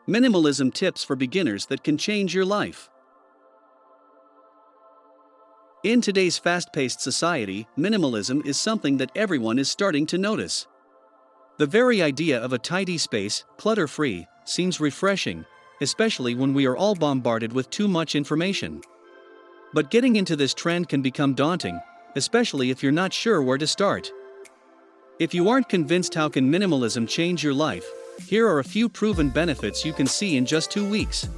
Minimalism tips for beginners that can change your life. In today's fast-paced society, minimalism is something that everyone is starting to notice. The very idea of a tidy space, clutter-free, seems refreshing, especially when we are all bombarded with too much information. But getting into this trend can become daunting, especially if you're not sure where to start. If you aren't convinced how can minimalism change your life, here are a few proven benefits you can see in just 2 weeks.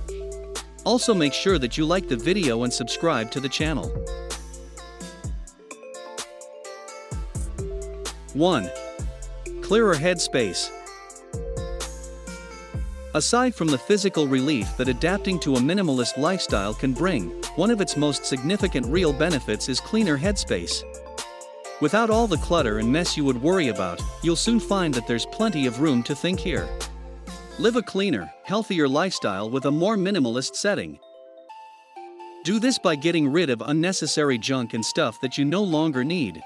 Also make sure that you like the video and subscribe to the channel. 1. Clearer headspace. Aside from the physical relief that adapting to a minimalist lifestyle can bring, one of its most significant real benefits is cleaner headspace. Without all the clutter and mess you would worry about, you'll soon find that there's plenty of room to think here. Live a cleaner, healthier lifestyle with a more minimalist setting. Do this by getting rid of unnecessary junk and stuff that you no longer need.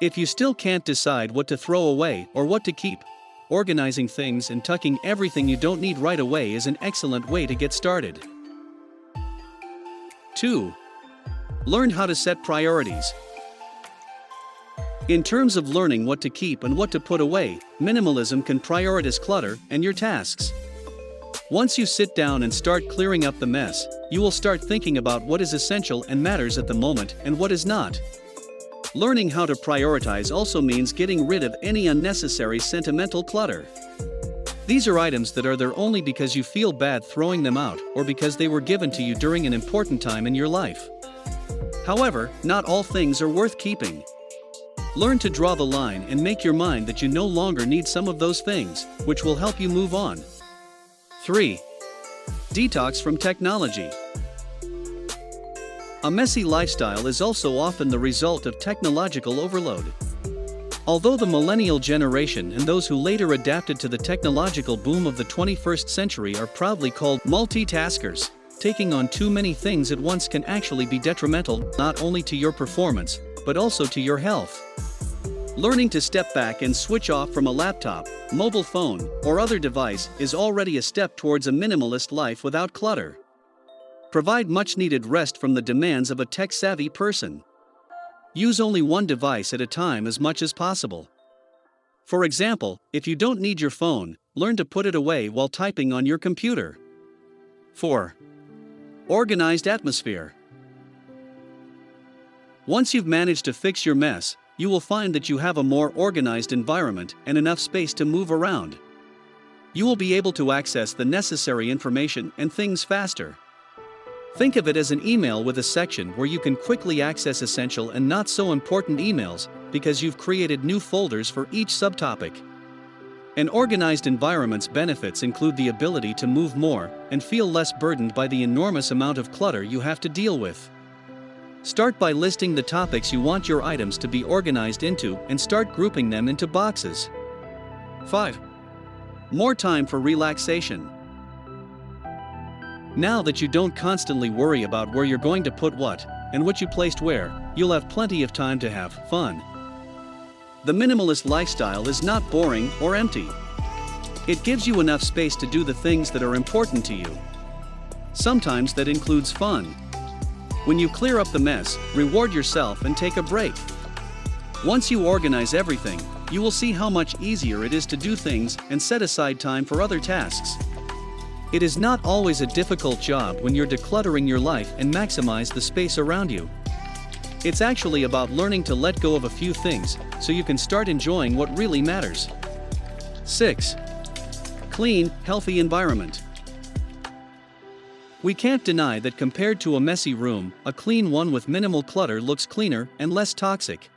If you still can't decide what to throw away or what to keep, organizing things and tucking everything you don't need right away is an excellent way to get started. 2. Learn how to set priorities. In terms of learning what to keep and what to put away, minimalism can prioritize clutter and your tasks. Once you sit down and start clearing up the mess, you will start thinking about what is essential and matters at the moment and what is not. Learning how to prioritize also means getting rid of any unnecessary sentimental clutter. These are items that are there only because you feel bad throwing them out or because they were given to you during an important time in your life. However, not all things are worth keeping. Learn to draw the line and make your mind that you no longer need some of those things, which will help you move on. 3. Detox from technology. A messy lifestyle is also often the result of technological overload. Although the millennial generation and those who later adapted to the technological boom of the 21st century are proudly called multitaskers, taking on too many things at once can actually be detrimental not only to your performance, but also to your health. Learning to step back and switch off from a laptop, mobile phone, or other device is already a step towards a minimalist life without clutter. Provide much-needed rest from the demands of a tech-savvy person. Use only one device at a time as much as possible. For example, if you don't need your phone, learn to put it away while typing on your computer. 4. Organized atmosphere. Once you've managed to fix your mess, you will find that you have a more organized environment and enough space to move around. You will be able to access the necessary information and things faster. Think of it as an email with a section where you can quickly access essential and not so important emails because you've created new folders for each subtopic. An organized environment's benefits include the ability to move more and feel less burdened by the enormous amount of clutter you have to deal with. Start by listing the topics you want your items to be organized into and start grouping them into boxes. 5. More time for relaxation. Now that you don't constantly worry about where you're going to put what and what you placed where, you'll have plenty of time to have fun. The minimalist lifestyle is not boring or empty. It gives you enough space to do the things that are important to you. Sometimes that includes fun. When you clear up the mess, reward yourself and take a break. Once you organize everything, you will see how much easier it is to do things and set aside time for other tasks. It is not always a difficult job when you're decluttering your life and maximize the space around you. It's actually about learning to let go of a few things so you can start enjoying what really matters. 6. Clean, healthy environment. We can't deny that compared to a messy room, a clean one with minimal clutter looks cleaner and less toxic.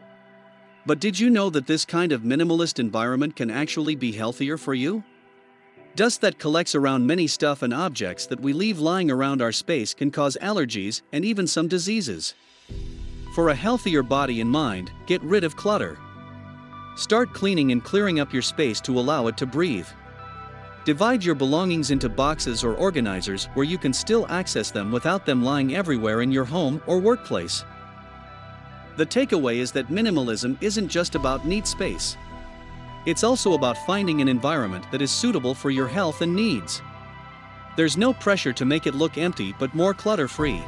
But did you know that this kind of minimalist environment can actually be healthier for you? Dust that collects around many stuff and objects that we leave lying around our space can cause allergies and even some diseases. For a healthier body and mind, get rid of clutter. Start cleaning and clearing up your space to allow it to breathe. Divide your belongings into boxes or organizers where you can still access them without them lying everywhere in your home or workplace. The takeaway is that minimalism isn't just about neat space. It's also about finding an environment that is suitable for your health and needs. There's no pressure to make it look empty but more clutter-free.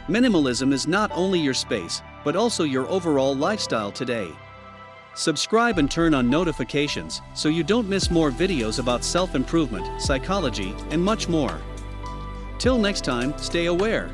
Minimalism is not only your space, but also your overall lifestyle today. Subscribe and turn on notifications so you don't miss more videos about self-improvement, psychology, and much more. Till next time, stay aware.